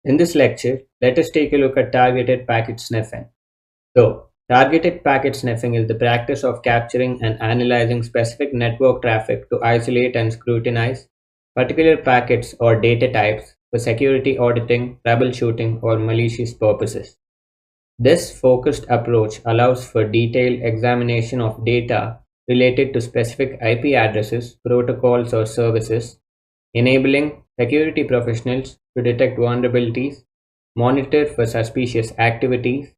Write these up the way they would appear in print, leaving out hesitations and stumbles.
In this lecture, let us take a look at targeted packet sniffing. So, targeted packet sniffing is the practice of capturing and analyzing specific network traffic to isolate and scrutinize particular packets or data types for security auditing, troubleshooting, or malicious purposes. This focused approach allows for detailed examination of data related to specific IP addresses, protocols, or services, enabling security professionals to detect vulnerabilities, monitor for suspicious activities,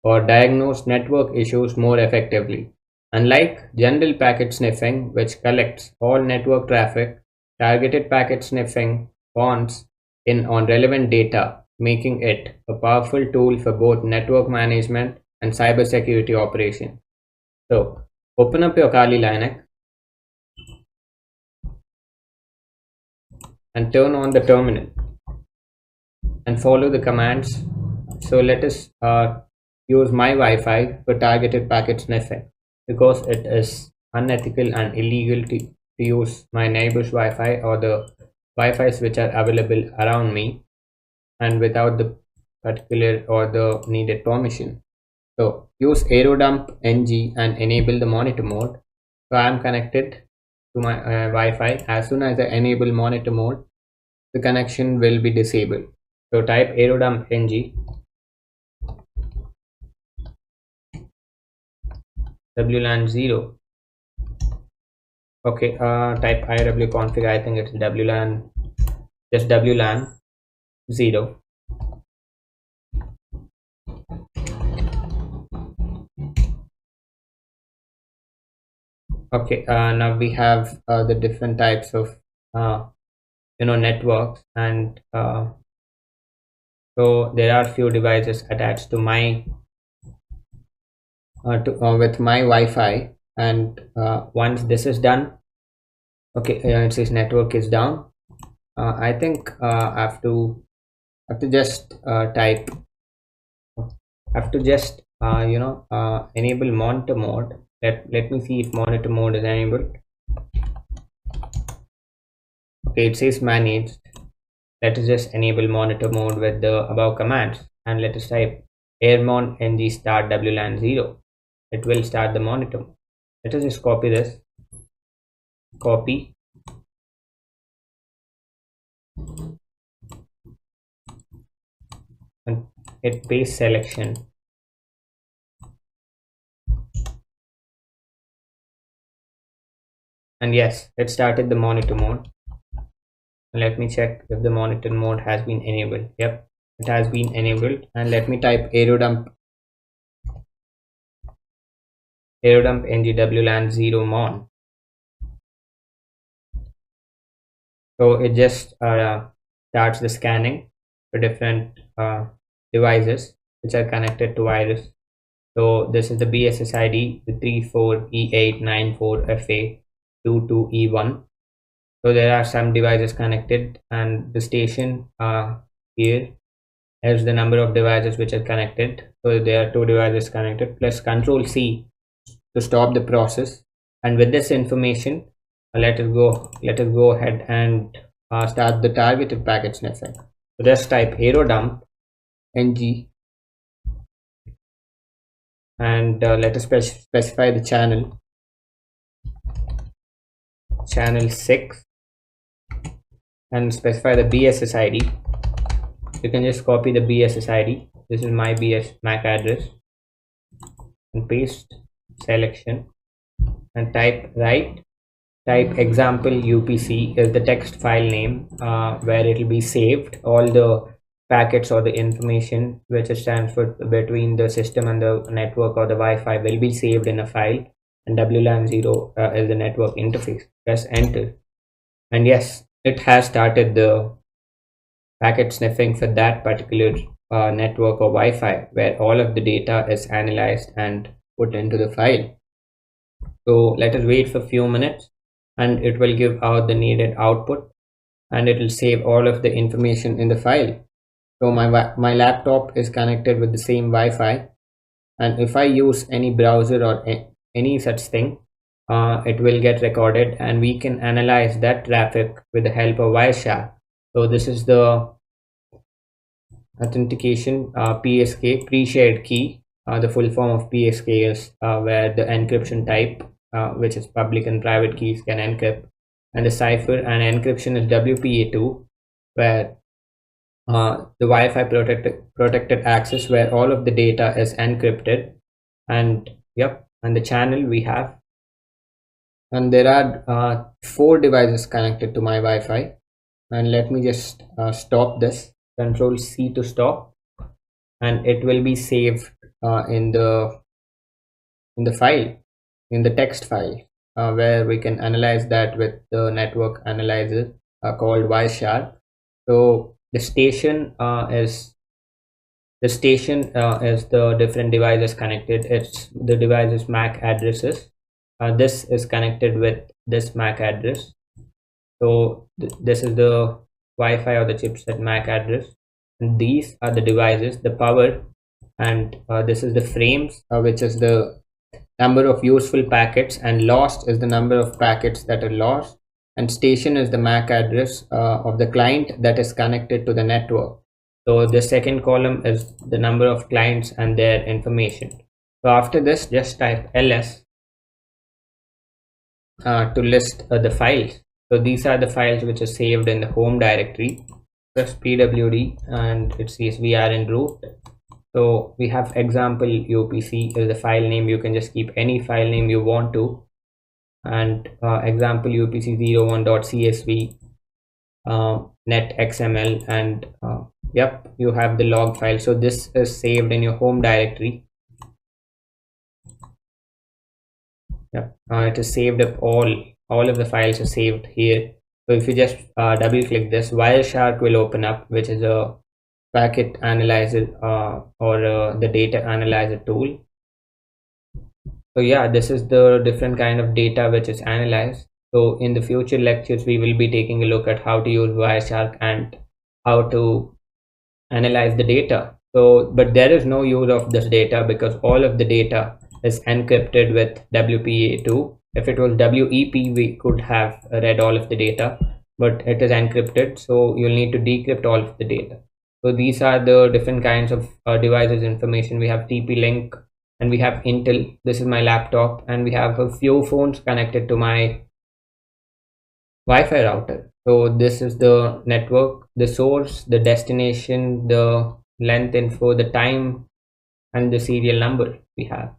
or diagnose network issues more effectively. Unlike general packet sniffing, which collects all network traffic, targeted packet sniffing hones in on relevant data, making it a powerful tool for both network management and cybersecurity operations. So, open up your Kali Linux and turn on the terminal and follow the commands. So let us use my Wi-Fi for targeted packet sniffing because it is unethical and illegal to use my neighbor's Wi-Fi or the Wi-Fi's which are available around me and without the particular or the needed permission. So use Airodump-ng and enable the monitor mode. So I am connected to my Wi-Fi. As soon as I enable monitor mode, the connection will be disabled. So type Airodump-ng WLAN 0. Okay, type IW config. I think it's WLAN, just WLAN 0. Okay, now we have the different types of networks, and so there are few devices attached to my with my Wi-Fi, and once this is done, okay, it says network is down. I think I have to just type, have to just enable monitor mode. Let me see if monitor mode is enabled. Okay, it says managed. Let us just enable monitor mode with the above commands, and let us type airmon-ng start WLAN 0. It will start the monitor. Let us just copy this, copy, and hit paste selection. And yes, it started the monitor mode. Let me check if the monitor mode has been enabled. Yep, it has been enabled. And let me type Airodump-ng WLAN 0 mon. So it just starts the scanning for different devices which are connected to Iris. So this is the BSSID, the 34E894FA22E1. So there are some devices connected, and the station here is the number of devices which are connected. So there are 2 devices connected, plus Control C to stop the process. And with this information, let us go ahead and start the targeted packet sniffing. So just type Airodump-ng and let us specify the channel 6, and specify the BSSID. You can just copy the BSSID. This is my MAC address, and paste selection, and type example UPC is the text file name where it will be saved. All the packets or the information which is transferred between the system and the network or the Wi-Fi will be saved in a file, and WLAN 0 is the network interface. Press enter, and yes, it has started the packet sniffing for that particular network or Wi-Fi, where all of the data is analyzed and put into the file. So let us wait for a few minutes, and it will give out the needed output, and it will save all of the information in the file. So my laptop is connected with the same Wi-Fi, and if I use any browser or any such thing, it will get recorded, and we can analyze that traffic with the help of Wireshark. So this is the authentication, PSK, pre-shared key. The full form of PSK is where the encryption type, which is public and private keys, can encrypt, and the cipher and encryption is WPA2, where the Wi-Fi protected access, where all of the data is encrypted. And yep, and the channel we have, and there are 4 devices connected to my Wi-Fi. And let me just stop this. Control C to stop, and it will be saved in the file, in the text file, where we can analyze that with the network analyzer called Wireshark. So the station is the different devices connected. It's the device's MAC addresses. This is connected with this MAC address. So this is the Wi-Fi or the chipset MAC address, and these are the devices, the power, and this is the frames, which is the number of useful packets, and lost is the number of packets that are lost, and station is the MAC address of the client that is connected to the network. So the second column is the number of clients and their information. So after this, just type ls to list the files. So these are the files which are saved in the home directory. Press pwd and it says we are in root. So we have example UPC is the file name. You can just keep any file name you want to, and example UPC 01.csv, net XML, and yep, you have the log file. So this is saved in your home directory. Yep, it is saved up, all of the files are saved here. So if you just double click this, Wireshark will open up, which is a packet analyzer or the data analyzer tool. So yeah, this is the different kind of data which is analyzed. So in the future lectures, we will be taking a look at how to use Wireshark and how to analyze the data. So, but there is no use of this data because all of the data is encrypted with WPA2. If it was WEP, we could have read all of the data, but it is encrypted, so you'll need to decrypt all of the data. So these are the different kinds of devices information. We have TP-Link, and we have Intel. This is my laptop, and we have a few phones connected to my Wi-Fi router. So this is the network, the source, the destination, the length info, the time, and the serial number we have.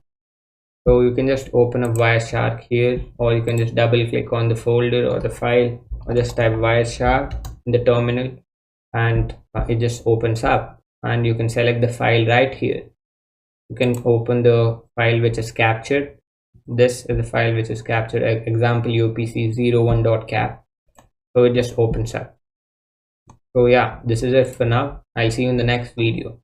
So you can just open up Wireshark here, or you can just double click on the folder or the file, or just type Wireshark in the terminal, and it just opens up, and you can select the file right here. You can open the file which is captured. This is the file which is captured, example UPC 01.cap. So it just opens up. So yeah, this is it for now. I'll see you in the next video.